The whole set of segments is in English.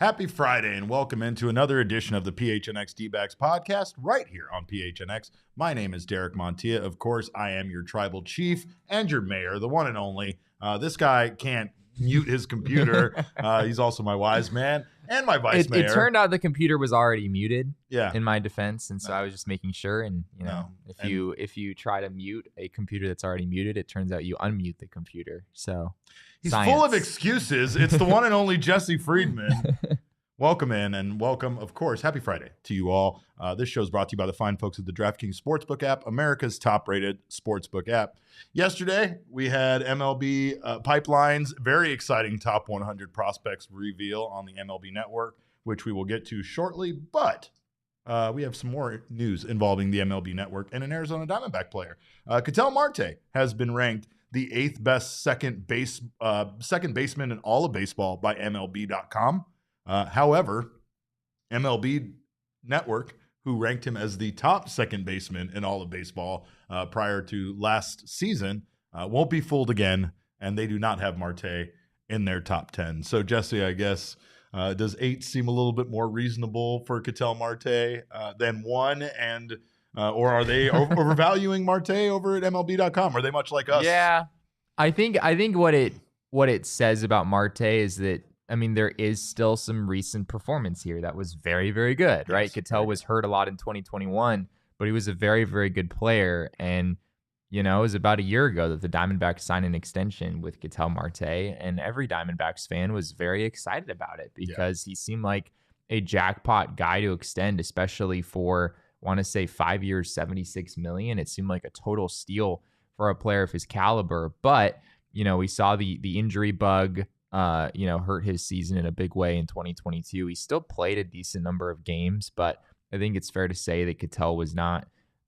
Happy Friday and welcome into another edition of the PHNX D-backs Podcast right here on PHNX. My name is Derek Montilla. Of course, I am your tribal chief and your mayor, the one and only. This guy can't mute his computer. He's also my wise man and my vice mayor. It turned out the computer was already muted. Yeah. In my defense, and so I was just making sure. And if you try to mute a computer that's already muted, it turns out you unmute the computer. So he's full of excuses. It's the one and only Jesse Friedman. Welcome in and welcome, of course. Happy Friday to you all. This show is brought to you by the fine folks at the DraftKings Sportsbook app, America's top-rated sportsbook app. Yesterday, we had MLB Pipeline's very exciting top 100 prospects reveal on the MLB Network, which we will get to shortly. But we have some more news involving the MLB Network and an Arizona Diamondback player. Ketel Marte has been ranked the 8th best second baseman in all of baseball by MLB.com. However, MLB Network, who ranked him as the top second baseman in all of baseball prior to last season, won't be fooled again, and they do not have Marte in their top 10. So, Jesse, I guess, does 8 seem a little bit more reasonable for Ketel Marte than 1? And or are they overvaluing Marte over at MLB.com? Are they much like us? Yeah, I think what it says about Marte is that, I mean, there is still some recent performance here that was very, very good, right? Ketel was hurt a lot in 2021, but he was a very, very good player. And, it was about a year ago that the Diamondbacks signed an extension with Ketel Marte, and every Diamondbacks fan was very excited about it because he seemed like a jackpot guy to extend, especially for, I want to say 5 years, $76 million. It seemed like a total steal for a player of his caliber. But, we saw the injury bug hurt his season in a big way in 2022. He still played a decent number of games, but I think it's fair to say that Ketel was not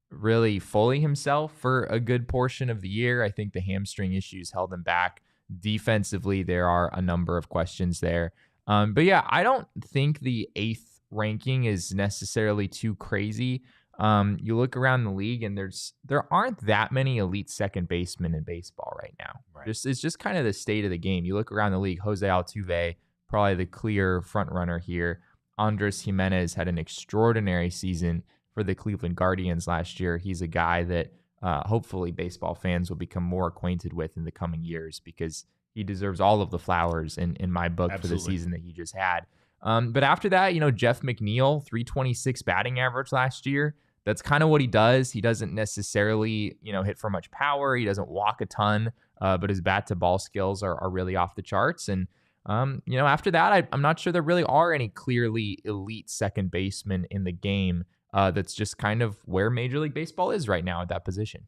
really fully himself for a good portion of the year. I think the hamstring issues held him back. Defensively, there are a number of questions there. But yeah, I don't think the 8th ranking is necessarily too crazy. You look around the league and there aren't that many elite second basemen in baseball right now. Right. It's just kind of the state of the game. You look around the league, Jose Altuve, probably the clear front runner here. Andres Jimenez had an extraordinary season for the Cleveland Guardians last year. He's a guy that hopefully baseball fans will become more acquainted with in the coming years because he deserves all of the flowers in my book. Absolutely. For the season that he just had. But after that, Jeff McNeil, 326 batting average last year. That's kind of what he does. He doesn't necessarily, hit for much power. He doesn't walk a ton, but his bat to ball skills are really off the charts. And, after that, I'm not sure there really are any clearly elite second basemen in the game. That's just kind of where Major League Baseball is right now at that position.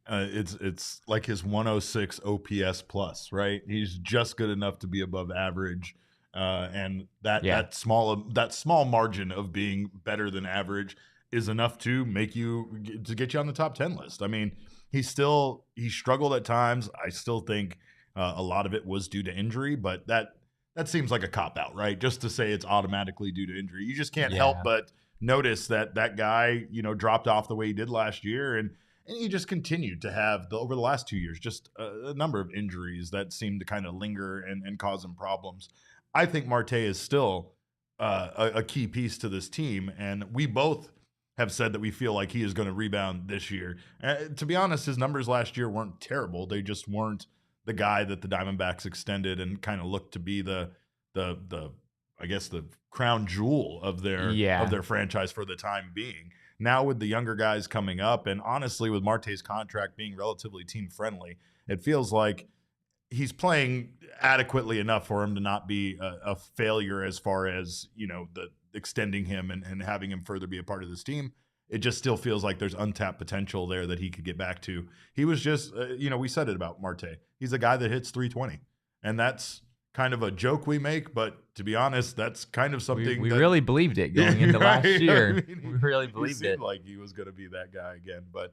It's like his 106 OPS plus, right? He's just good enough to be above average. And that small margin of being better than average is enough to get you on the top 10 list. I mean, he struggled at times. I still think a lot of it was due to injury, but that seems like a cop out, right? Just to say it's automatically due to injury. You just can't help but notice that guy, dropped off the way he did last year. And he just continued to have over the last 2 years, just a number of injuries that seemed to kind of linger and cause him problems. I think Marte is still a key piece to this team. And we both have said that we feel like he is going to rebound this year. To be honest, his numbers last year weren't terrible. They just weren't the guy that the Diamondbacks extended and kind of looked to be the I guess the crown jewel of their franchise for the time being. Now with the younger guys coming up, and honestly with Marte's contract being relatively team friendly, it feels like he's playing adequately enough for him to not be a failure as far as, the extending him and having him further be a part of this team. It just still feels like there's untapped potential there that he could get back to. He was just, we said it about Marte. He's a guy that hits 320, and that's kind of a joke we make, but to be honest, that's kind of something we really believed it going into last year. I mean, we really believed it. Like he was going to be that guy again, but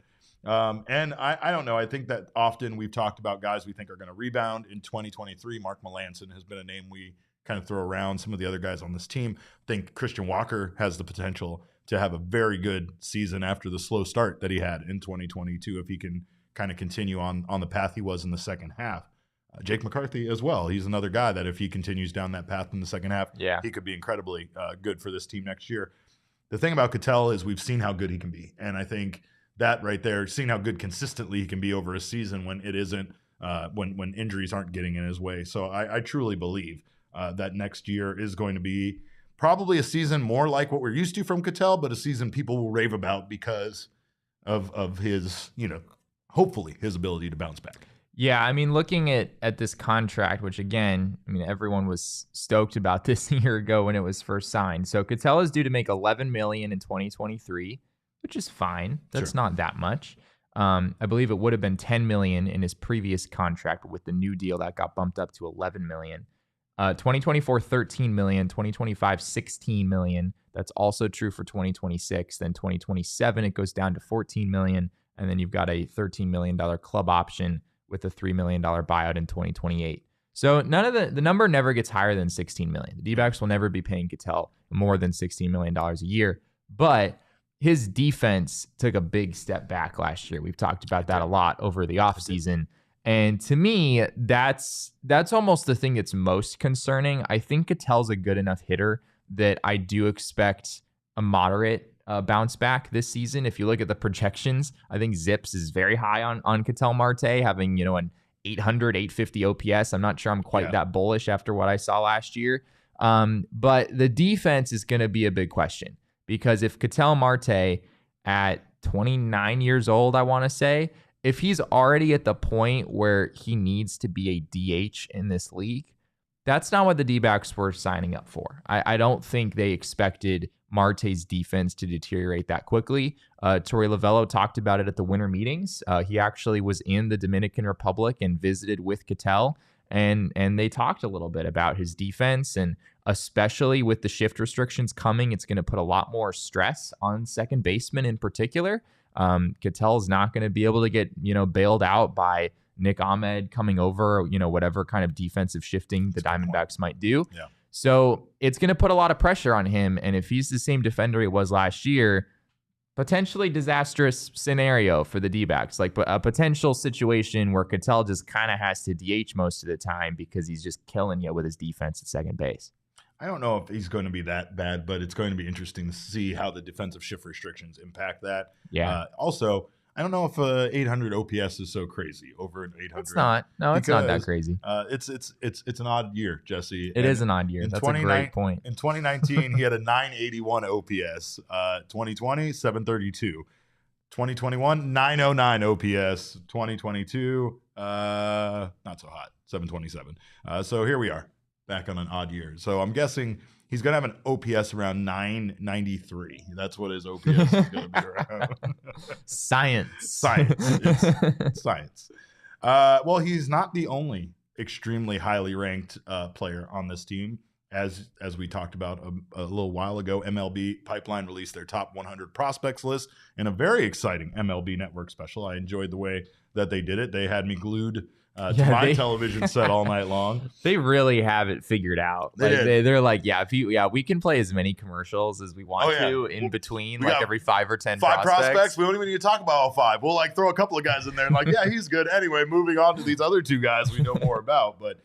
and I don't know. I think that often we've talked about guys we think are going to rebound in 2023. Mark Melancon has been a name we kind of throw around. Some of the other guys on this team. I think Christian Walker has the potential to have a very good season after the slow start that he had in 2022 if he can kind of continue on the path he was in the second half. Jake McCarthy as well. He's another guy that if he continues down that path in the second half, he could be incredibly good for this team next year. The thing about Ketel is we've seen how good he can be. And I think that right there, seeing how good consistently he can be over a season when it isn't, when injuries aren't getting in his way. So I truly believe that next year is going to be probably a season more like what we're used to from Ketel, but a season people will rave about because of his, hopefully his ability to bounce back. Yeah, I mean, looking at this contract, which again, I mean, everyone was stoked about this a year ago when it was first signed. So Ketel is due to make $11 million in 2023, which is fine. That's not that much. I believe it would have been $10 million in his previous contract, but with the new deal that got bumped up to $11 million. 2024, $13 million. 2025, $16 million. That's also true for 2026. Then 2027, it goes down to $14 million, and then you've got a $13 million club option with a $3 million buyout in 2028. So none of the number never gets higher than $16 million. The D-backs will never be paying Ketel more than $16 million a year, but his defense took a big step back last year. We've talked about that a lot over the offseason. And to me, that's almost the thing that's most concerning. I think Ketel's a good enough hitter that I do expect a moderate bounce back this season. If you look at the projections, I think Zips is very high on Ketel Marte, having, an 800, 850 OPS. I'm not sure I'm quite that bullish after what I saw last year. But the defense is going to be a big question, because if Ketel Marte at 29 years old, I want to say, if he's already at the point where he needs to be a DH in this league, that's not what the D-backs were signing up for. I don't think they expected Marte's defense to deteriorate that quickly. Torey Lovello talked about it at the winter meetings. He actually was in the Dominican Republic and visited with Ketel, and they talked a little bit about his defense, and especially with the shift restrictions coming, it's going to put a lot more stress on second baseman in particular. Ketel is not going to be able to get, bailed out by Nick Ahmed coming over, whatever kind of defensive shifting the Diamondbacks might do. Yeah. So it's going to put a lot of pressure on him. And if he's the same defender he was last year, potentially disastrous scenario for the D-backs, like a potential situation where Ketel just kind of has to DH most of the time because he's just killing you with his defense at second base. I don't know if he's going to be that bad, but it's going to be interesting to see how the defensive shift restrictions impact that. Yeah. Also, I don't know if 800 OPS is so crazy over an 800. It's not. No, it's not that crazy. It's an odd year, Jesse. It is an odd year. That's a great point. In 2019, he had a 981 OPS. 2020, 732. 2021, 909 OPS. 2022, not so hot, 727. So here we are, back on an odd year. So I'm guessing he's going to have an OPS around 993. That's what his OPS is going to be around. Science. It's science. Well, he's not the only extremely highly ranked player on this team. As we talked about a little while ago, MLB Pipeline released their top 100 prospects list in a very exciting MLB Network special. I enjoyed the way that they did it. They had me glued to my television set all night long. They really have it figured out. They're like, we can play as many commercials as we want to in between, like every 5 or 10 prospects. We don't even need to talk about all 5. We'll throw a couple of guys in there and he's good. Anyway, moving on to these other 2 guys we know more about. But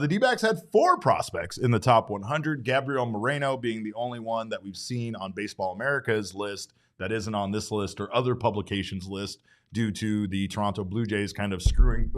the D-backs had 4 prospects in the top 100, Gabriel Moreno being the only one that we've seen on Baseball America's list that isn't on this list or other publications' list, due to the Toronto Blue Jays kind of screwing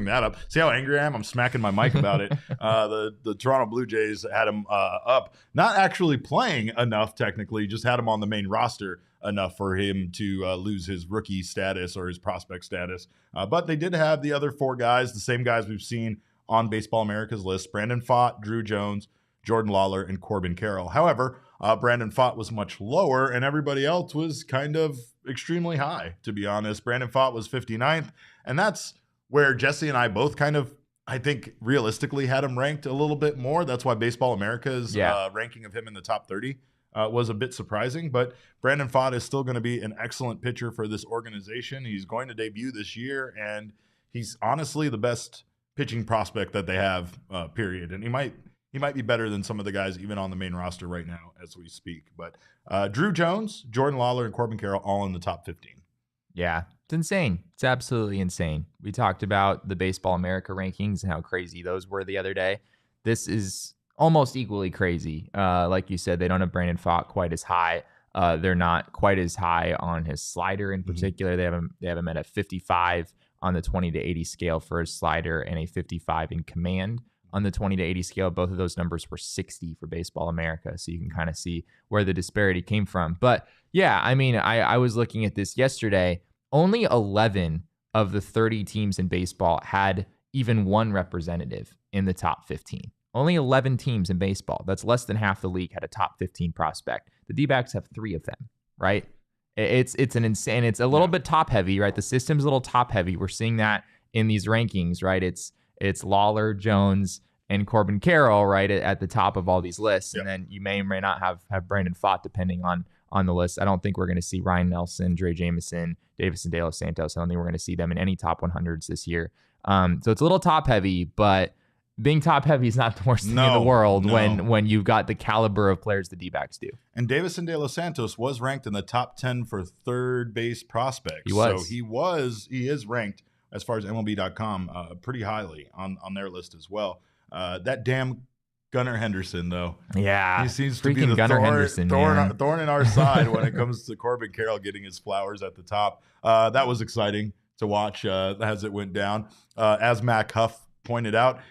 that up. See how angry I am? I'm smacking my mic about it. The Toronto Blue Jays had him up, not actually playing enough technically, just had him on the main roster enough for him to lose his rookie status or his prospect status. But they did have the other 4 guys, the same guys we've seen on Baseball America's list: Brandon Pfaadt, Drew Jones, Jordan Lawler, and Corbin Carroll. However, Brandon Pfaadt was much lower, and everybody else was kind of extremely high, to be honest. Brandon Pfaadt was 59th, and that's where Jesse and I both kind of, I think, realistically had him ranked a little bit more. That's why Baseball America's ranking of him in the top 30 was a bit surprising. But Brandon Pfaadt is still going to be an excellent pitcher for this organization. He's going to debut this year, and he's honestly the best pitching prospect that they have, period. And he might be better than some of the guys even on the main roster right now as we speak. But Drew Jones, Jordan Lawler, and Corbin Carroll all in the top 15. Yeah, It's insane. It's absolutely insane. We talked about the Baseball America rankings and how crazy those were the other day. This is almost equally crazy. Like you said, they don't have Brandon Pfaadt quite as high. They're not quite as high on his slider in particular. They have him at a 55 on the 20 to 80 scale for his slider and a 55 in command on the 20 to 80 scale. Both of those numbers were 60 for Baseball America. So you can kind of see where the disparity came from. But yeah, I mean, I was looking at this yesterday. Only 11 of the 30 teams in baseball had even one representative in the top 15. Only 11 teams in baseball. That's less than half the league had a top 15 prospect. The D-backs have 3 of them, right? It's an insane, it's a little bit top heavy, right? The system's a little top heavy. We're seeing that in these rankings, right? It's Lawler, Jones, and Corbin Carroll, right, at the top of all these lists. And then you may or may not have Brandon Pfaadt depending on the list. I don't think we're going to see Ryan Nelson, Dre Jameson, Davison De Los Santos. I don't think we're going to see them in any top 100s this year. So it's a little top heavy, but being top heavy is not the worst thing in the world when you've got the caliber of players the D-backs do. And Davison De Los Santos was ranked in the top 10 for third base prospects. He was. So he is ranked, as far as MLB.com, pretty highly on their list as well. That damn Gunnar Henderson, though. Yeah. He seems to be the thorn in our side when it comes to Corbin Carroll getting his flowers at the top. That was exciting to watch as it went down. As Mac Huff pointed out,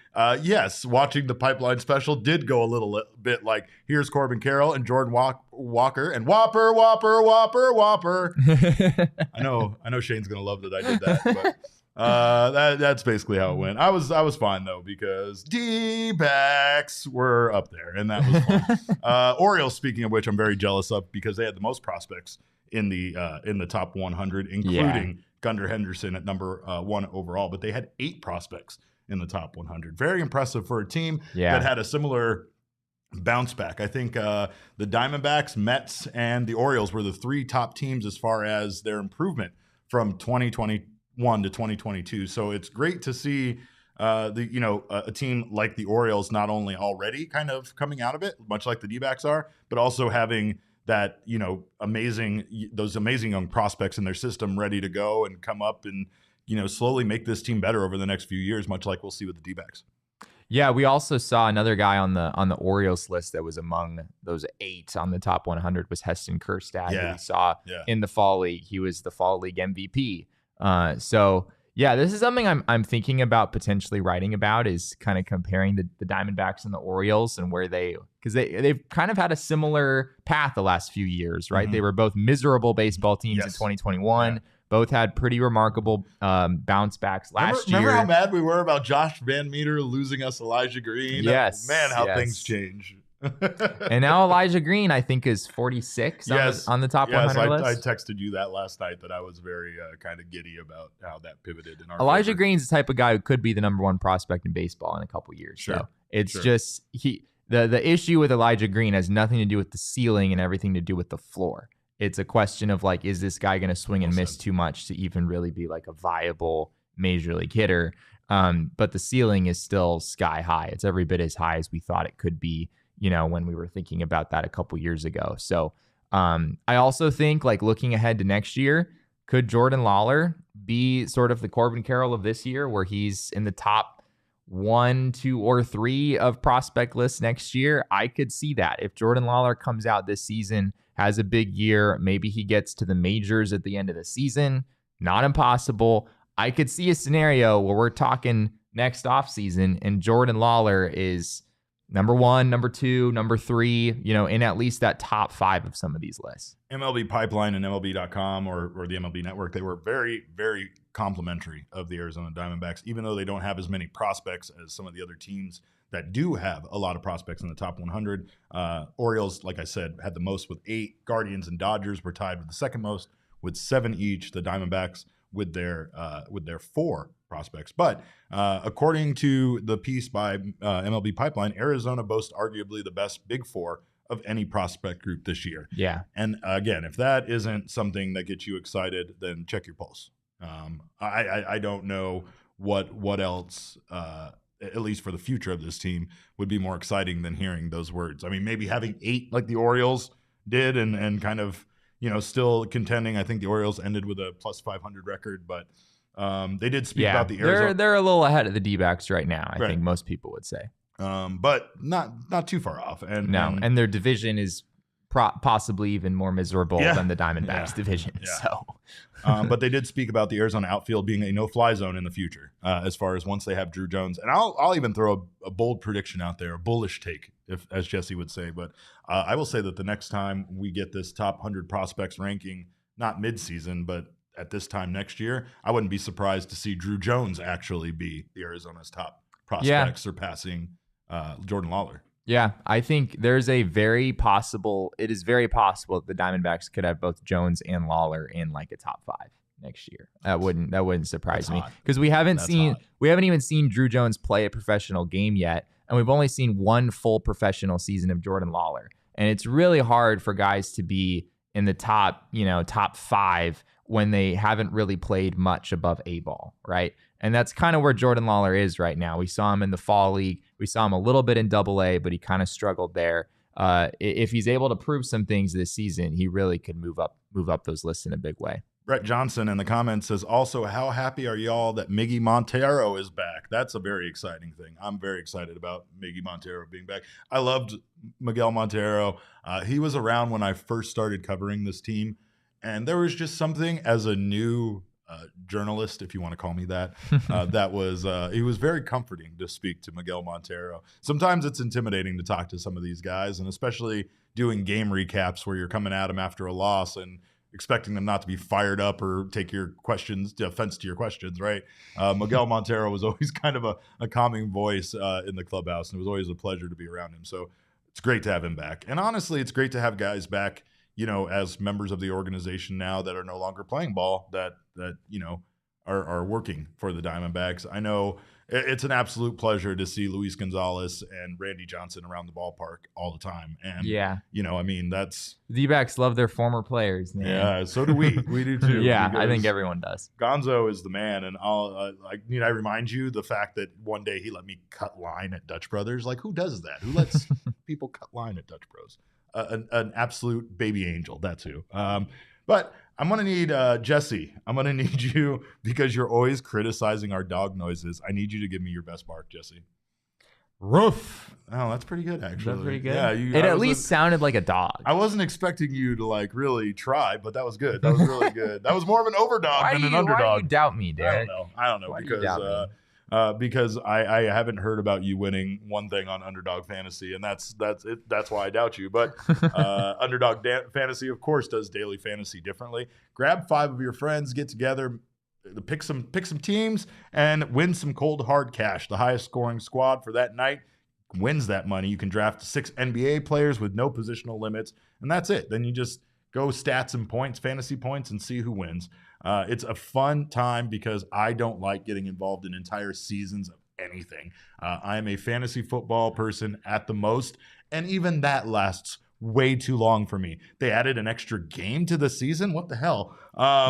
yes, watching the Pipeline special did go a little bit like, here's Corbin Carroll and Jordan Walker and Whopper. I know Shane's going to love that I did that, but that's basically how it went. I was fine though, because D-backs were up there and that was fun. Orioles, speaking of which, I'm very jealous of because they had the most prospects in the top 100, including Gunnar Henderson at number 1 overall, but they had 8 prospects in the top 100. Very impressive for a team that had a similar bounce back. I think the Diamondbacks, Mets, and the Orioles were the 3 top teams as far as their improvement from 2021 to 2022. So it's great to see a team like the Orioles not only already kind of coming out of it, much like the D-backs are, but also having that, those amazing young prospects in their system ready to go and come up and, slowly make this team better over the next few years, much like we'll see with the D-backs. Yeah, we also saw another guy on the Orioles list that was among those 8 on the top 100 was Heston Kjerstad, who we saw in the Fall League. He was the Fall League MVP. So this is something I'm thinking about potentially writing about, is kind of comparing the Diamondbacks and the Orioles and where because they've kind of had a similar path the last few years, right? Mm-hmm. They were both miserable baseball teams in 2021. Yeah. Both had pretty remarkable bounce backs last year. Remember how mad we were about Josh Van Meter losing us Elijah Green? Yes. Man, how things change. And now Elijah Green, I think, is 46 on the top 100 list. I texted you that last night that I was very kind of giddy about how that pivoted in our Elijah favor. Green's the type of guy who could be the number 1 prospect in baseball in a couple years. Sure. So it's just the issue with Elijah Green has nothing to do with the ceiling and everything to do with the floor. It's a question of like, is this guy going to swing and miss too much to even really be like a viable major league hitter? But the ceiling is still sky high. It's every bit as high as we thought it could be, when we were thinking about that a couple years ago. So I also think, like, looking ahead to next year, could Jordan Lawler be sort of the Corbin Carroll of this year, where he's in the top 1, 2, or 3 of prospect lists next year? I could see that. If Jordan Lawler comes out this season, has a big year, maybe he gets to the majors at the end of the season, not impossible. I could see a scenario where we're talking next offseason and Jordan Lawler is number 1, number 2, number 3, in at least that top 5 of some of these lists. MLB Pipeline and MLB.com or the MLB Network, they were very, very complimentary of the Arizona Diamondbacks, even though they don't have as many prospects as some of the other teams that do have a lot of prospects in the top 100. Orioles, like I said, had the most with 8. Guardians and Dodgers were tied with the second most with 7 each. The Diamondbacks with their 4 prospects. But according to the piece by MLB Pipeline, Arizona boasts arguably the best Big 4 of any prospect group this year. Yeah. And again, if that isn't something that gets you excited, then check your pulse. I don't know what else, at least for the future of this team, would be more exciting than hearing those words. I mean, maybe having 8 like the Orioles did and kind of, still contending. I think the Orioles ended with a plus 500 record, but they did speak about the Arizona. They're a little ahead of the D-backs right now, I think most people would say. But not too far off. And their division is possibly even more miserable than the Diamondbacks division. Yeah. So, but they did speak about the Arizona outfield being a no-fly zone in the future, as far as once they have Drew Jones. And I'll even throw a bold prediction out there, a bullish take, as Jesse would say. But I will say that the next time we get this top 100 prospects ranking, not mid-season, but at this time next year, I wouldn't be surprised to see Drew Jones actually be the Arizona's top prospect, surpassing Jordan Lawler. Yeah, I think it is very possible that the Diamondbacks could have both Jones and Lawler in like a top 5 next year. That wouldn't surprise me, because we haven't even seen Drew Jones play a professional game yet, and we've only seen one full professional season of Jordan Lawler. And it's really hard for guys to be in the top 5 when they haven't really played much above A ball, right? And that's kind of where Jordan Lawler is right now. We saw him in the fall league. We saw him a little bit in Double-A, but he kind of struggled there. If he's able to prove some things this season, he really could move up those lists in a big way. Brett Johnson in the comments says, also, how happy are y'all that Miggy Montero is back? That's a very exciting thing. I'm very excited about Miggy Montero being back. I loved Miguel Montero. He was around when I first started covering this team, and there was just something as a new journalist, if you want to call me that, it was very comforting to speak to Miguel Montero. Sometimes it's intimidating to talk to some of these guys, and especially doing game recaps where you're coming at them after a loss and expecting them not to be fired up or take your offense to your questions, right? Miguel Montero was always kind of a calming voice in the clubhouse, and it was always a pleasure to be around him. So it's great to have him back. And honestly, it's great to have guys back, as members of the organization now that are no longer playing ball, that are working for the Diamondbacks. I know it's an absolute pleasure to see Luis Gonzalez and Randy Johnson around the ballpark all the time. And that's D-backs love their former players, man. Yeah, so do we. We do too. Yeah, I think everyone does. Gonzo is the man, and I remind you the fact that one day he let me cut line at Dutch Brothers. Like, who does that? Who lets people cut line at Dutch Bros? An absolute baby angel. That's who. But I'm going to need Jesse. I'm going to need you, because you're always criticizing our dog noises. I need you to give me your best bark, Jesse. Roof. Oh, that's pretty good, actually. That's pretty good. Yeah, it at least sounded like a dog. I wasn't expecting you to really try, but that was good. That was really good. That was more of an overdog than an underdog. Why do you doubt me, Derek? I don't know because I haven't heard about you winning one thing on Underdog Fantasy, and that's it. That's why I doubt you. But Underdog Fantasy, of course, does daily fantasy differently. Grab 5 of your friends, get together, pick some teams, and win some cold hard cash. The highest scoring squad for that night wins that money. You can draft 6 NBA players with no positional limits, and that's it. Then you just go stats and points, fantasy points, and see who wins. It's a fun time because I don't like getting involved in entire seasons of anything. I am a fantasy football person at the most, and even that lasts way too long for me. They added an extra game to the season. What the hell?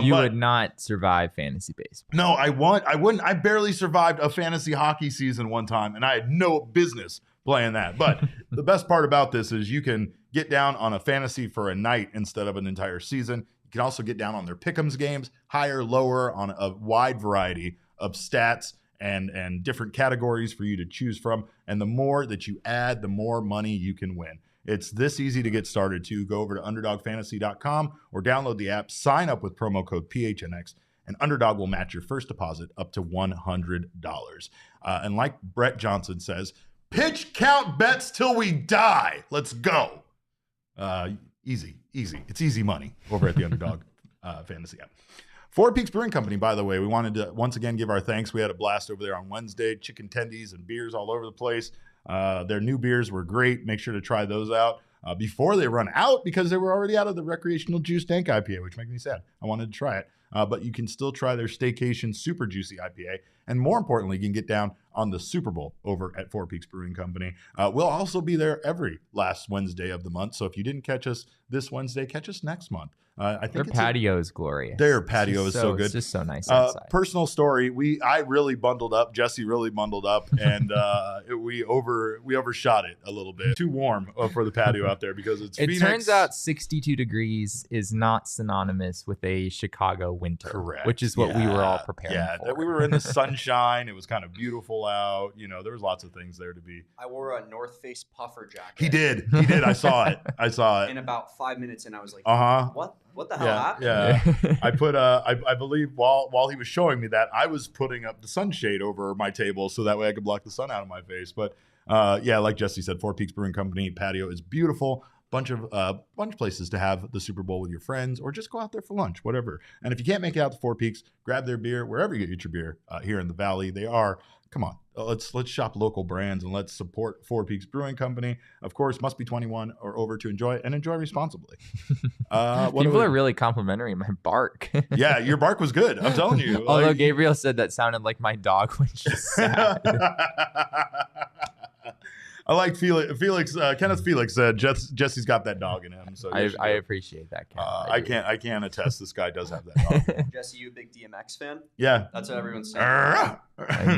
You would not survive fantasy baseball. No, I wouldn't. I barely survived a fantasy hockey season one time, and I had no business playing that. But the best part about this is you can get down on a fantasy for a night instead of an entire season. You can also get down on their pick'ems games, higher, lower, on a wide variety of stats and different categories for you to choose from. And the more that you add, the more money you can win. It's this easy to get started too. Go over to underdogfantasy.com or download the app, sign up with promo code PHNX, and Underdog will match your first deposit up to $100. And like Brett Johnson says, pitch count bets till we die. Let's go. Easy. It's easy money over at the Underdog Fantasy app. Four Peaks Brewing Company, by the way, we wanted to once again give our thanks. We had a blast over there on Wednesday. Chicken tendies and beers all over the place. Their new beers were great. Make sure to try those out before they run out, because they were already out of the recreational juice dank IPA, which makes me sad. I wanted to try it. but you can still try their Staycation Super Juicy IPA. And more importantly, you can get down on the Super Bowl over at Four Peaks Brewing Company. We'll also be there every last Wednesday of the month. So if you didn't catch us this Wednesday, catch us next month. I think their patio is glorious. Their patio is so good. It's just so nice outside. Personal story: I really bundled up. Jesse really bundled up, and we overshot it a little bit. Too warm for the patio out there because it's. Phoenix. Turns out 62 degrees is not synonymous with a Chicago winter. Correct. Which is what we were all preparing for. Yeah, we were in the sunshine. It was kind of beautiful out. There was lots of things there to be. I wore a North Face puffer jacket. He did. I saw it. In about 5 minutes, and I was like, What the hell happened? Yeah. I put I believe while he was showing me that, I was putting up the sunshade over my table so that way I could block the sun out of my face. But like Jesse said, Four Peaks Brewing Company patio is beautiful. Bunch of places to have the Super Bowl with your friends, or just go out there for lunch, whatever. And if you can't make it out to Four Peaks, grab their beer wherever you get your beer here in the Valley. They are. Come on, let's shop local brands and let's support Four Peaks Brewing Company. Of course, must be 21 or over to enjoy, and enjoy responsibly. People are really complimenting my bark. Yeah, your bark was good. I'm telling you. Although Gabriel said that sounded like my dog when she's sad. I like Felix. Kenneth Felix said Jesse's got that dog in him. So I appreciate that. I can't attest. This guy does have that dog. Jesse, you a big DMX fan? Yeah, that's what everyone's saying.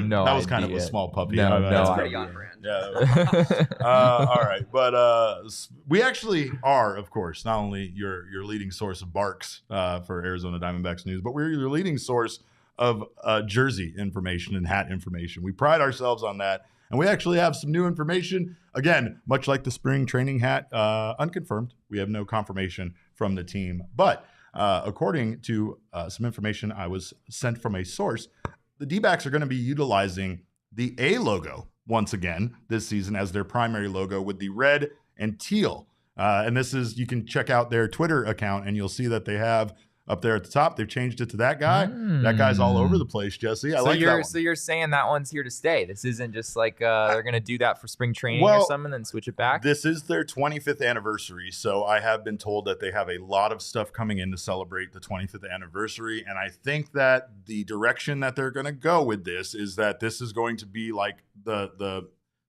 No, that was kind of a small puppy. That's pretty on brand. Yeah. All right, but we actually are, of course, not only your leading source of barks for Arizona Diamondbacks news, but we're your leading source of jersey information and hat information. We pride ourselves on that. And we actually have some new information. Again, much like the spring training hat, unconfirmed. We have no confirmation from the team. But according to some information I was sent from a source, the D-backs are going to be utilizing the A logo once again this season as their primary logo with the red and teal. And this is, you can check out their Twitter account and you'll see that they have up there at the top, they've changed it to that guy. That guy's all over the place, Jesse. I like that one. So you're saying that one's here to stay. This isn't just like they're going to do that for spring training or something and then switch it back? This is their 25th anniversary. So I have been told that they have a lot of stuff coming in to celebrate the 25th anniversary. And I think that the direction that they're going to go with this is that this is going to be like the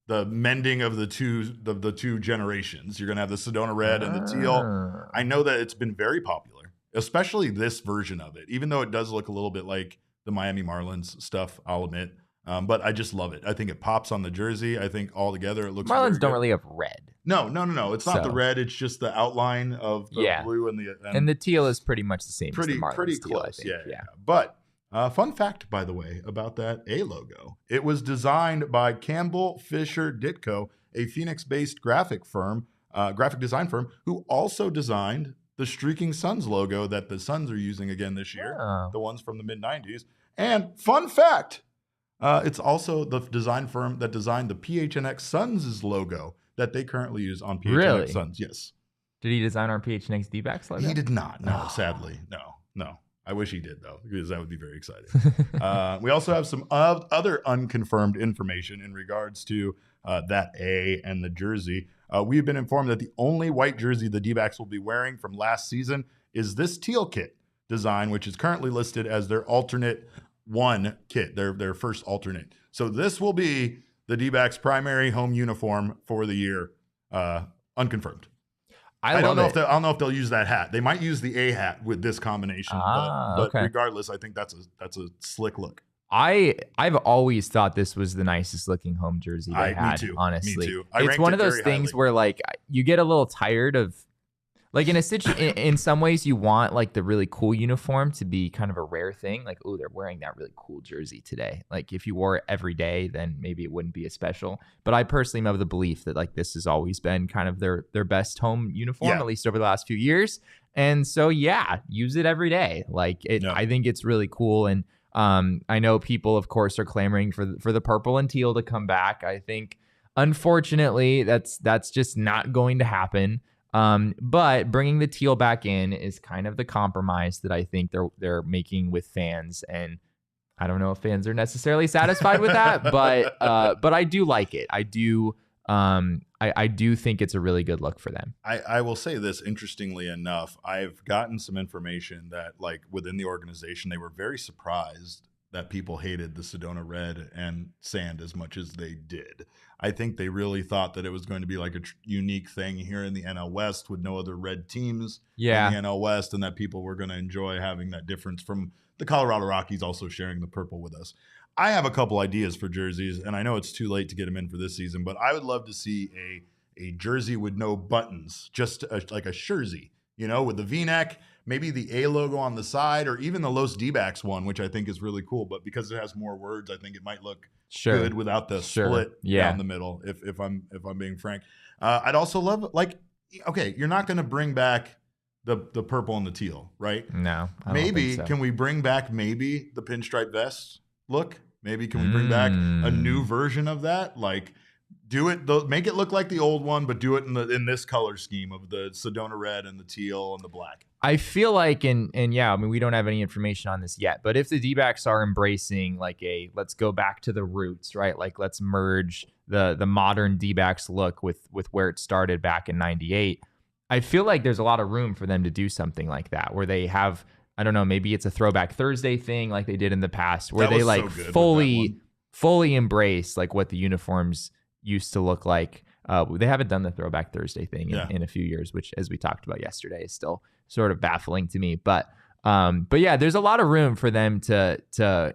mending of the two generations. You're going to have the Sedona red and the teal. I know that it's been very popular, especially this version of it, even though it does look a little bit like the Miami Marlins stuff, I'll admit. But I just love it. I think it pops on the jersey. I think all together it looks Marlins don't really have red. No. It's not the red. It's just the outline of the blue and the teal is pretty much the same as the Marlins pretty teal, close. I think. Yeah. But fun fact, by the way, about that A logo. It was designed by Campbell Fisher Ditko, a Phoenix-based graphic design firm, who also designed the Streaking Suns logo that the Suns are using again this year, the ones from the mid-90s. And fun fact, it's also the design firm that designed the PHNX Suns' logo that they currently use on PHNX Suns. Yes. Did he design our PHNX D-backs logo? He did not. No, sadly. No. I wish he did, though, because that would be very exciting. We also have some other unconfirmed information in regards to that A and the jersey. We've been informed that the only white jersey the D-backs will be wearing from last season is this teal kit design, which is currently listed as their alternate one kit, their first alternate. So this will be the D-backs' primary home uniform for the year, unconfirmed. I don't know if they'll use that hat. They might use the A hat with this combination, but regardless, I think that's a slick look. I've always thought this was the nicest looking home jersey they had. Me too. Honestly, Me too. It's one of those things where like you get a little tired of, like in some ways you want like the really cool uniform to be kind of a rare thing. Like, oh, they're wearing that really cool jersey today. Like if you wore it every day, then maybe it wouldn't be as special. But I personally am of the belief that like this has always been kind of their best home uniform, at least over the last few years. And so use it every day. Like I think it's really cool. And I know people, of course, are clamoring for the purple and teal to come back. I think, unfortunately, that's just not going to happen. But bringing the teal back in is kind of the compromise that I think they're making with fans. And I don't know if fans are necessarily satisfied with that, but I do like it. I do I do think it's a really good look for them. I will say this, interestingly enough, I've gotten some information that like within the organization, they were very surprised that people hated the Sedona red and sand as much as they did. I think they really thought that it was going to be like a unique thing here in the NL West with no other red teams in the NL West, and that people were going to enjoy having that difference from the Colorado Rockies also sharing the purple with us. I have a couple ideas for jerseys, and I know it's too late to get them in for this season, but I would love to see a jersey with no buttons, just like a jersey, you know, with the V-neck, maybe the A logo on the side, or even the Los D-backs one, which I think is really cool. But because it has more words, I think it might look good without the split down the middle. If I'm being frank, I'd also love, like, okay, you're not going to bring back the purple and the teal, right? No, I maybe don't think so. Can we bring back maybe the pinstripe vest look? Maybe can we bring back a new version of that? Like, do it, make it look like the old one, but do it in this color scheme of the Sedona red and the teal and the black. I feel like, and yeah, I mean, we don't have any information on this yet, but if the D-backs are embracing like let's go back to the roots, right? Like, let's merge the modern D-backs look with where it started back in '98. I feel like there's a lot of room for them to do something like that, where they have, I don't know, maybe it's a Throwback Thursday thing like they did in the past, where they like fully embrace like what the uniforms used to look like. They haven't done the Throwback Thursday thing in a few years, which, as we talked about yesterday, is still sort of baffling to me. But yeah, there's a lot of room for them to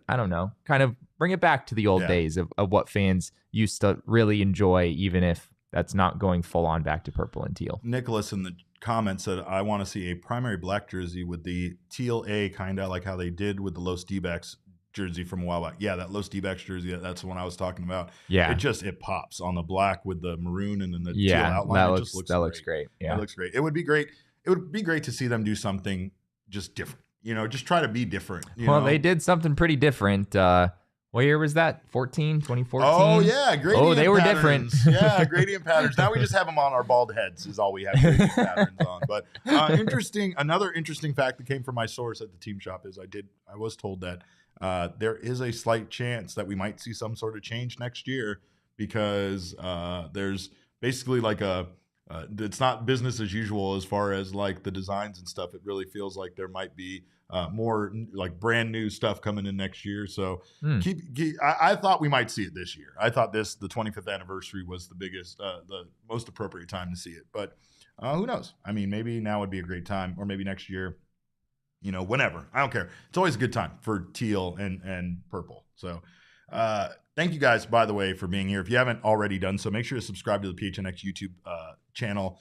I don't know, kind of bring it back to the old days of what fans used to really enjoy, even if that's not going full on back to purple and teal. Nicholas in the comments said, I want to see a primary black jersey with the teal A, kind of like how they did with the Los D-backs jersey from a while back. Yeah, that Los D-backs jersey, that's the one I was talking about. Yeah, it pops on the black with the maroon and then the teal outline. That looks great. Yeah, it looks great. It would be great. It would be great to see them do something just different. You know, just try to be different. Well, they did something pretty different. What year was that? 2014? Oh, yeah. Gradient they were patterns. different. Yeah, gradient patterns. Now we just have them on our bald heads is all we have gradient patterns on. But another interesting fact that came from my source at the team shop is I was told that there is a slight chance that we might see some sort of change next year, because there's basically like it's not business as usual as far as like the designs and stuff. It really feels like there might be more like brand new stuff coming in next year. So I thought we might see it this year. I thought the 25th anniversary was the biggest, the most appropriate time to see it. But who knows? I mean, maybe now would be a great time, or maybe next year, you know, whenever. I don't care. It's always a good time for teal and purple. So thank you guys, by the way, for being here. If you haven't already done so, make sure to subscribe to the PHNX YouTube channel.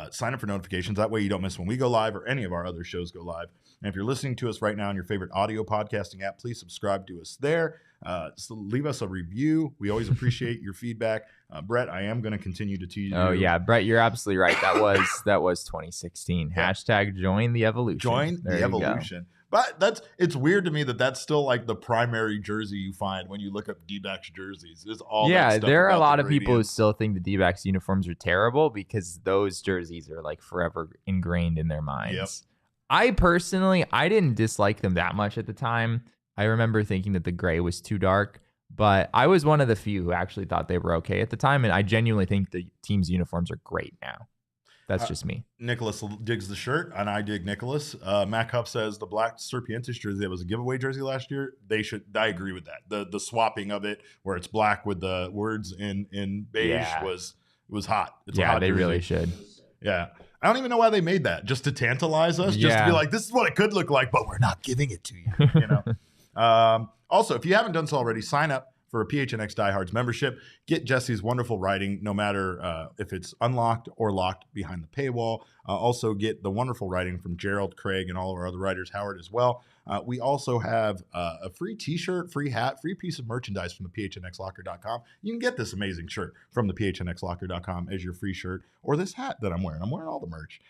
Sign up for notifications. That way you don't miss when we go live or any of our other shows go live. And if you're listening to us right now on your favorite audio podcasting app, please subscribe to us there. So leave us a review. We always appreciate your feedback. Brett, I am going to continue to tease you. Oh, yeah. Brett, you're absolutely right. That was 2016. Yeah. Hashtag join the evolution. Join the evolution. But it's weird to me that that's still like the primary jersey you find when you look up D-backs jerseys. Is all that stuff there are a lot of people who still think the D-backs uniforms are terrible because those jerseys are like forever ingrained in their minds. Yep. I personally, I didn't dislike them that much at the time. I remember thinking that the gray was too dark, but I was one of the few who actually thought they were okay at the time, and I genuinely think the team's uniforms are great now. That's just me. Nicholas digs the shirt, and I dig Nicholas. Mac Huff says the black Serpientes jersey that was a giveaway jersey last year, I agree with that. The swapping of it, where it's black with the words in beige, was hot. It's a hot they jersey. Really should. Yeah. I don't even know why they made that, just to tantalize us, just to be like, this is what it could look like, but we're not giving it to you. You know. Also, if you haven't done so already, sign up for a PHNX Diehards membership. Get Jesse's wonderful writing, no matter if it's unlocked or locked behind the paywall. Also get the wonderful writing from Gerald, Craig, and all of our other writers, Howard as well. We also have a free t-shirt, free hat, free piece of merchandise from the PHNXlocker.com. You can get this amazing shirt from the PHNXlocker.com as your free shirt, or this hat that I'm wearing. I'm wearing all the merch.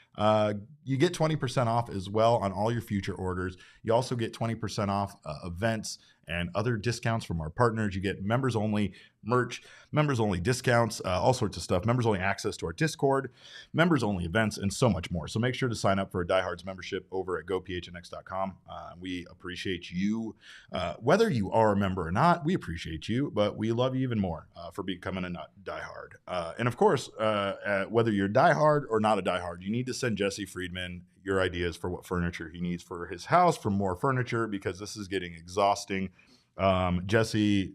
You get 20% off as well on all your future orders. You also get 20% off events and other discounts from our partners. You get members only merch, members only discounts, all sorts of stuff, members only access to our Discord, members only events, and so much more. So make sure to sign up for a Diehards membership over at gophnx.com. We appreciate you. Whether you are a member or not, we appreciate you, but we love you even more for becoming a diehard. And of course, whether you're a diehard or not a diehard, you need to send Jesse Friedman your ideas for what furniture he needs for his house, for more furniture, because this is getting exhausting. Jesse,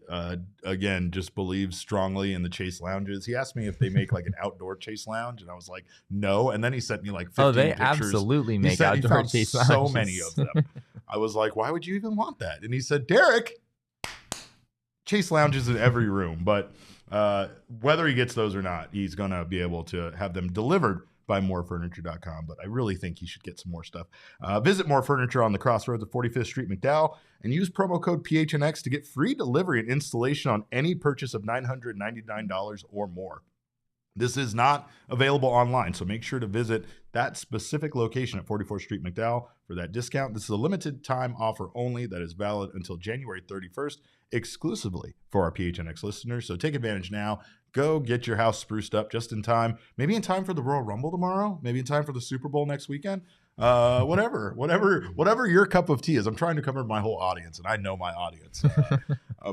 again, just believes strongly in the Chase lounges. He asked me if they make like an outdoor Chase lounge, and I was like, no. And then he sent me like 15 they pictures. Absolutely make outdoor Chase lounges. So many of them. I was like, why would you even want that? And he said, Derek, Chase lounges in every room. But whether he gets those or not, he's going to be able to have them delivered by morefurniture.com, but I really think you should get some more stuff. Visit More Furniture on the crossroads of 45th Street, McDowell, and use promo code PHNX to get free delivery and installation on any purchase of $999 or more. This is not available online, so make sure to visit that specific location at 44th Street, McDowell for that discount. This is a limited time offer only that is valid until January 31st, exclusively for our PHNX listeners. So take advantage now. Go get your house spruced up just in time. Maybe in time for the Royal Rumble tomorrow. Maybe in time for the Super Bowl next weekend. Whatever your cup of tea is. I'm trying to cover my whole audience, and I know my audience.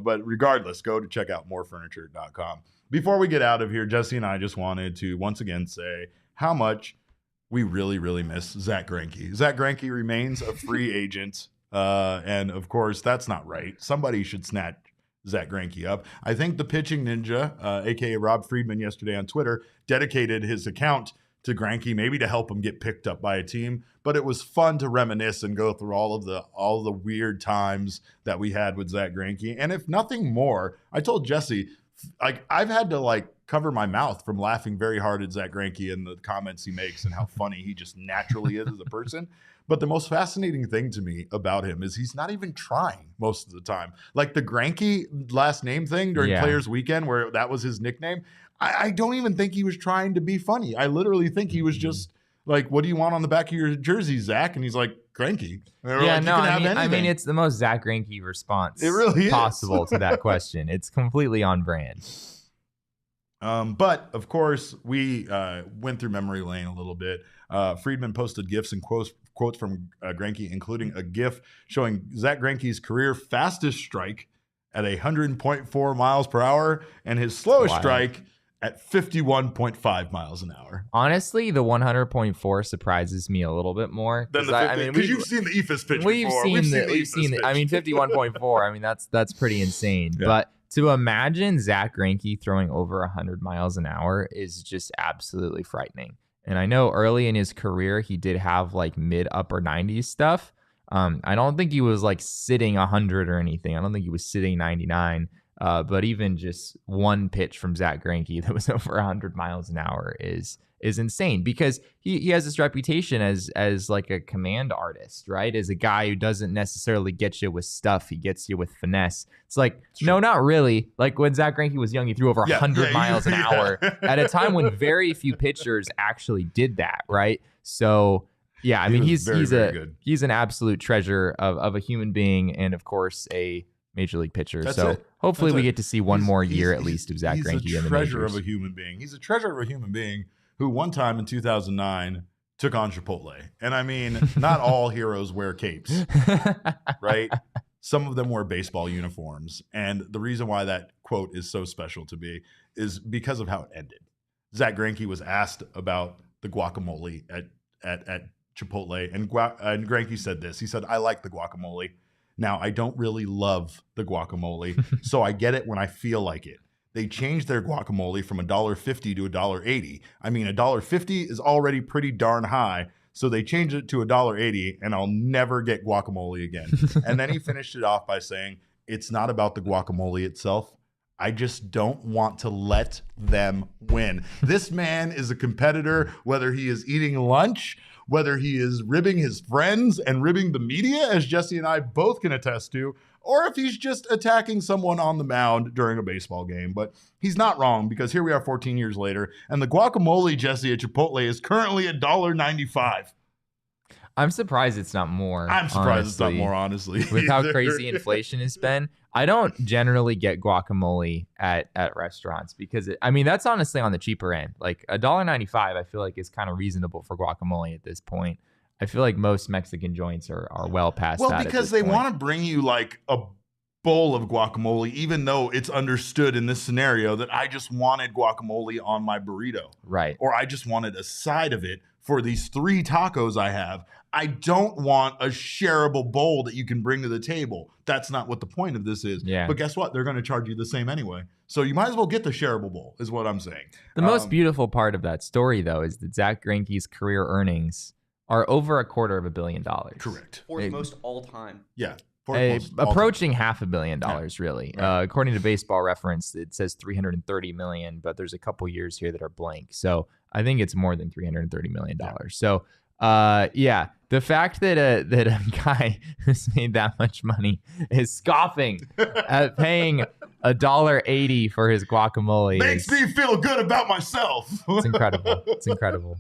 But regardless, go to check out morefurniture.com. Before we get out of here, Jesse and I just wanted to once again say how much we really, really miss Zack Greinke. Zack Greinke remains a free agent. And of course, that's not right. Somebody should snatch Zack Greinke up. I think the pitching ninja, aka Rob Friedman, yesterday on Twitter, dedicated his account to Greinke, maybe to help him get picked up by a team. But it was fun to reminisce and go through all of the weird times that we had with Zack Greinke. And if nothing more, I told Jesse, I've had to cover my mouth from laughing very hard at Zack Greinke and the comments he makes and how funny he just naturally is as a person. But the most fascinating thing to me about him is he's not even trying most of the time. Like the Greinke last name thing during Players Weekend, where that was his nickname. I don't even think he was trying to be funny. I literally think he was just like, what do you want on the back of your jersey, Zach? And he's like, Greinke. I mean, it's the most Zack Greinke response it really possible to that question. It's completely on brand. But of course, we went through memory lane a little bit. Friedman posted GIFs and quotes from Greinke, including a GIF showing Zack Greinke's career fastest strike at 100.4 miles per hour and his slowest strike at 51.5 miles an hour. Honestly, the 100.4 surprises me a little bit more. Than the 50, because you've seen the EFIS pitch before. We've seen it. I mean, 51.4. I mean, that's pretty insane. Yeah. But to imagine Zack Greinke throwing over 100 miles an hour is just absolutely frightening. And I know early in his career, he did have mid upper 90s stuff. I don't think he was sitting 100 or anything. I don't think he was sitting 99. But even just one pitch from Zack Greinke that was over 100 miles an hour is insane, because he has this reputation as a command artist, right? As a guy who doesn't necessarily get you with stuff, he gets you with finesse. It's no, not really. When Zack Greinke was young, he threw over 100 miles an hour at a time when very few pitchers actually did that, right? So yeah, I mean, he's an absolute treasure of a human being, and of course a major league pitcher. Hopefully we get to see one more year at least of Zack Greinke in the majors. He's a treasure of a human being. He's a treasure of a human being who one time in 2009 took on Chipotle. And I mean, not all heroes wear capes, right? Some of them wear baseball uniforms. And the reason why that quote is so special to me is because of how it ended. Zack Greinke was asked about the guacamole at Chipotle, and Greinke said this. He said, "I like the guacamole. Now, I don't really love the guacamole, so I get it when I feel like it. They changed their guacamole from $1.50 to $1.80. I mean, $1.50 is already pretty darn high, so they changed it to $1.80, and I'll never get guacamole again." And then he finished it off by saying, "It's not about the guacamole itself. I just don't want to let them win." This man is a competitor, whether he is eating lunch, whether he is ribbing his friends and ribbing the media, as Jesse and I both can attest to, or if he's just attacking someone on the mound during a baseball game. But he's not wrong, because here we are 14 years later, and the guacamole, Jesse, at Chipotle is currently $1.95. I'm surprised it's not more. I'm surprised it's not more, honestly. With how crazy inflation has been. I don't generally get guacamole at restaurants because that's honestly on the cheaper end. Like $1.95, I feel like is kind of reasonable for guacamole at this point. I feel like most Mexican joints are well past that. Well, because they want to bring you like a bowl of guacamole, even though it's understood in this scenario that I just wanted guacamole on my burrito. Right. Or I just wanted a side of it for these 3 tacos I have. I don't want a shareable bowl that you can bring to the table. That's not what the point of this is. Yeah. But guess what? They're going to charge you the same anyway. So you might as well get the shareable bowl is what I'm saying. The most beautiful part of that story, though, is that Zack Greinke's career earnings are over $250 million. Correct. Fourth most all time. Yeah. Approaching $500 million, really. Right. According to Baseball Reference, it says $330 million, but there's a couple years here that are blank. So I think it's more than $330 million. Yeah. So, the fact that a guy who's made that much money is scoffing at paying $1.80 for his guacamole makes me feel good about myself. It's incredible. It's incredible.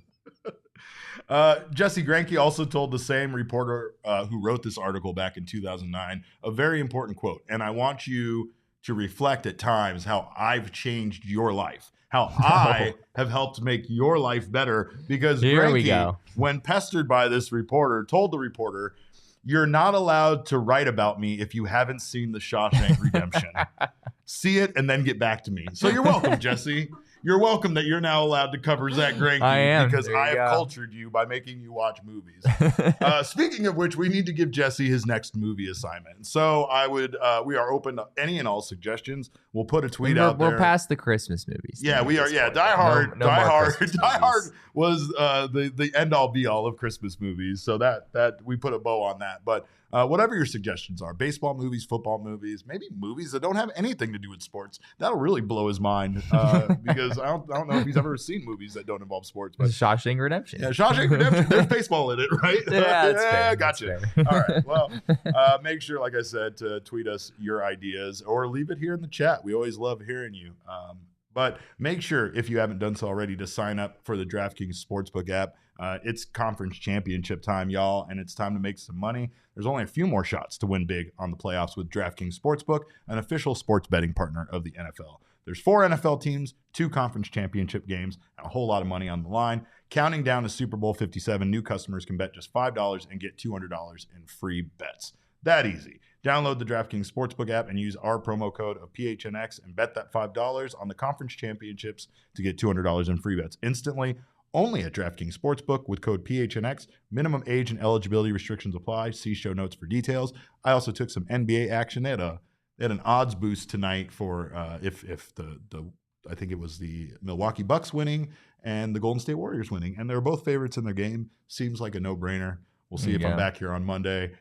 Jesse Greinke also told the same reporter who wrote this article back in 2009 a very important quote. And I want you to reflect at times how I've changed your life, how I have helped make your life better. Because Greinke, when pestered by this reporter, told the reporter, "You're not allowed to write about me if you haven't seen The Shawshank Redemption. See it and then get back to me." So you're welcome, Jesse. You're welcome that you're now allowed to cover Zack Greinke because I have cultured you by making you watch movies. Speaking of which, we need to give Jesse his next movie assignment. So we are open to any and all suggestions. We'll put a tweet out there. We'll pass the Christmas movies. Yeah, we are. Yeah, Die Hard. Die Hard was the end all be all of Christmas movies. So that we put a bow on that. But whatever your suggestions are, baseball movies, football movies, maybe movies that don't have anything to do with sports, that'll really blow his mind because I don't know if he's ever seen movies that don't involve sports. But Shawshank Redemption. Yeah, Shawshank Redemption. There's baseball in it, right? Yeah, that's fair. Gotcha. All right. Well, make sure, like I said, to tweet us your ideas or leave it here in the chat. We always love hearing you. But make sure, if you haven't done so already, to sign up for the DraftKings Sportsbook app. It's conference championship time, y'all, and it's time to make some money. There's only a few more shots to win big on the playoffs with DraftKings Sportsbook, an official sports betting partner of the NFL. There's 4 NFL teams, 2 conference championship games, and a whole lot of money on the line. Counting down to Super Bowl 57, new customers can bet just $5 and get $200 in free bets. That easy. Download the DraftKings Sportsbook app and use our promo code of PHNX and bet that $5 on the conference championships to get $200 in free bets instantly. Only at DraftKings Sportsbook with code PHNX. Minimum age and eligibility restrictions apply. See show notes for details. I also took some NBA action. They had an odds boost tonight for if the I think it was the Milwaukee Bucks winning and the Golden State Warriors winning, and they're both favorites in their game. Seems like a no-brainer. We'll see if I'm back here on Monday.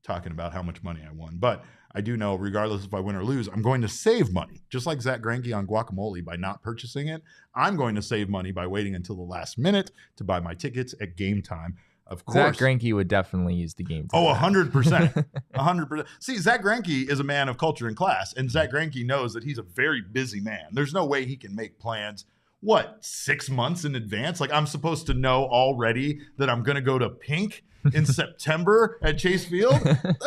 Talking about how much money I won. But I do know, regardless if I win or lose, I'm going to save money. Just like Zack Greinke on guacamole by not purchasing it, I'm going to save money by waiting until the last minute to buy my tickets at game time. Of course. Zack Greinke would definitely use the game time. Oh, 100%. 100%. See, Zack Greinke is a man of culture and class, and Zack Greinke knows that he's a very busy man. There's no way he can make plans 6 months in advance? Like, I'm supposed to know already that I'm going to go to Pink in September at Chase Field?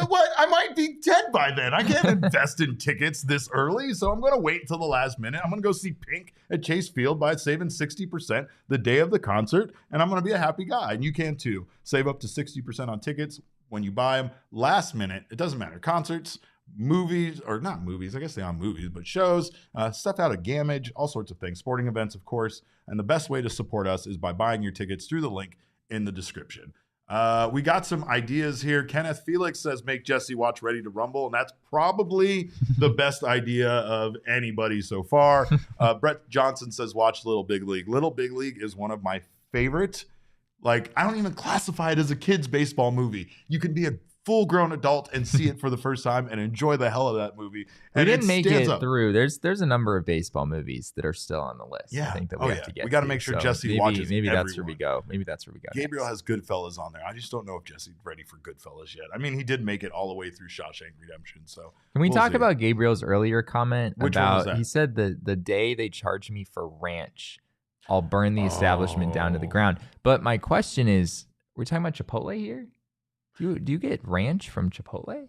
What? I might be dead by then. I can't invest in tickets this early, so I'm going to wait until the last minute. I'm going to go see Pink at Chase Field by saving 60% the day of the concert, and I'm going to be a happy guy, and you can too. Save up to 60% on tickets when you buy them last minute. It doesn't matter. Concerts, movies, or not movies, I guess they are movies, but shows, stuff out of Gamage, all sorts of things, sporting events, of course. And the best way to support us is by buying your tickets through the link in the description. We got some ideas here. Kenneth Felix says, make Jesse watch Ready to Rumble, and that's probably the best idea of anybody so far. Brett Johnson says, watch Little Big League. Little Big League is one of my favorite. Like, I don't even classify it as a kid's baseball movie. You can be a full-grown adult and see it for the first time and enjoy the hell of that movie. We didn't make it through. There's a number of baseball movies that are still on the list. Yeah. I think that we have to get. We got to make sure Jesse watches. Maybe everyone. that's where we go. Maybe that's where we go. Gabriel has Goodfellas on there. I just don't know if Jesse's ready for Goodfellas yet. I mean, he did make it all the way through Shawshank Redemption. So can we talk about Gabriel's earlier comment? Which one was that? He said the day they charge me for ranch, I'll burn the establishment down to the ground. But my question is, we're talking about Chipotle here? Do you get ranch from Chipotle?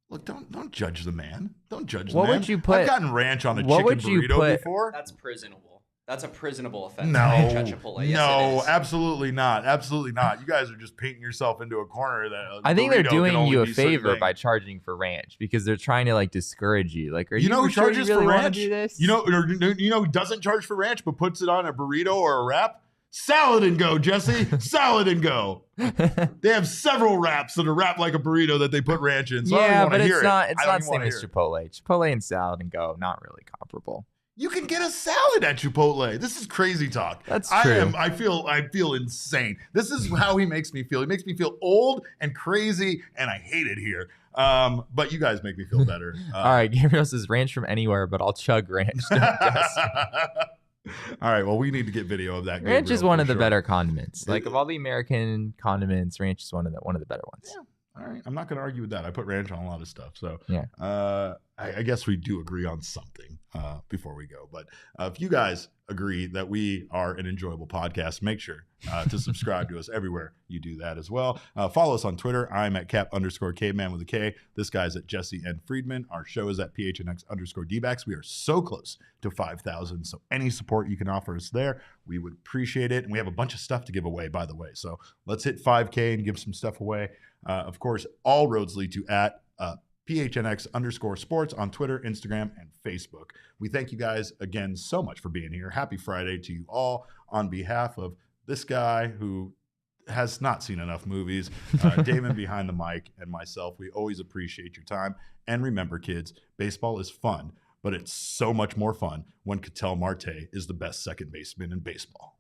Look, don't judge the man. Don't judge the What man. would you put? I've gotten ranch on a what chicken would you burrito put- before. That's prisonable. That's a prisonable offense. No, Ranch at Chipotle. Yes, no, it is. absolutely not. Absolutely not. You guys are just painting yourself into a corner that I think they're burrito can doing only you a be certain favor things. by charging for ranch because they're trying to like discourage you. Like, are You know who sure charges you really for wanna ranch? do this? You know who doesn't charge for ranch but puts it on a burrito or a wrap? Salad and Go, Jesse. Salad and Go. They have several wraps that are wrapped like a burrito that they put ranch in. So I don't yeah, even but wanna hear it's not. It's I don't not even same wanna as hear it. Chipotle. Chipotle and Salad and Go, not really comparable. You can get a salad at Chipotle. This is crazy talk. That's true. I feel insane. This is how he makes me feel. He makes me feel old and crazy, and I hate it here. But you guys make me feel better. All right, Gabriel says ranch from anywhere, but I'll chug ranch. All right. Well, we need to get video of that. Ranch is Gabriel, one for of the sure. better condiments. Like of all the American condiments, ranch is one of the better ones. Yeah. All right. I'm not going to argue with that. I put ranch on a lot of stuff. So Yeah. I guess we do agree on something before we go. But if you guys agree that we are an enjoyable podcast, make sure to subscribe to us everywhere you do that as well. Follow us on Twitter. I'm at Cap_Caveman with a K. This guy's at Jesse N. Friedman. Our show is at PHNX D-backs. We are so close to 5,000. So any support you can offer us there, we would appreciate it. And we have a bunch of stuff to give away, by the way. So let's hit 5K and give some stuff away. Of course, all roads lead to at PHNX_sports on Twitter, Instagram, and Facebook. We thank you guys again so much for being here. Happy Friday to you all on behalf of this guy who has not seen enough movies, Damon behind the mic, and myself. We always appreciate your time. And remember, kids, baseball is fun, but it's so much more fun when Ketel Marte is the best second baseman in baseball.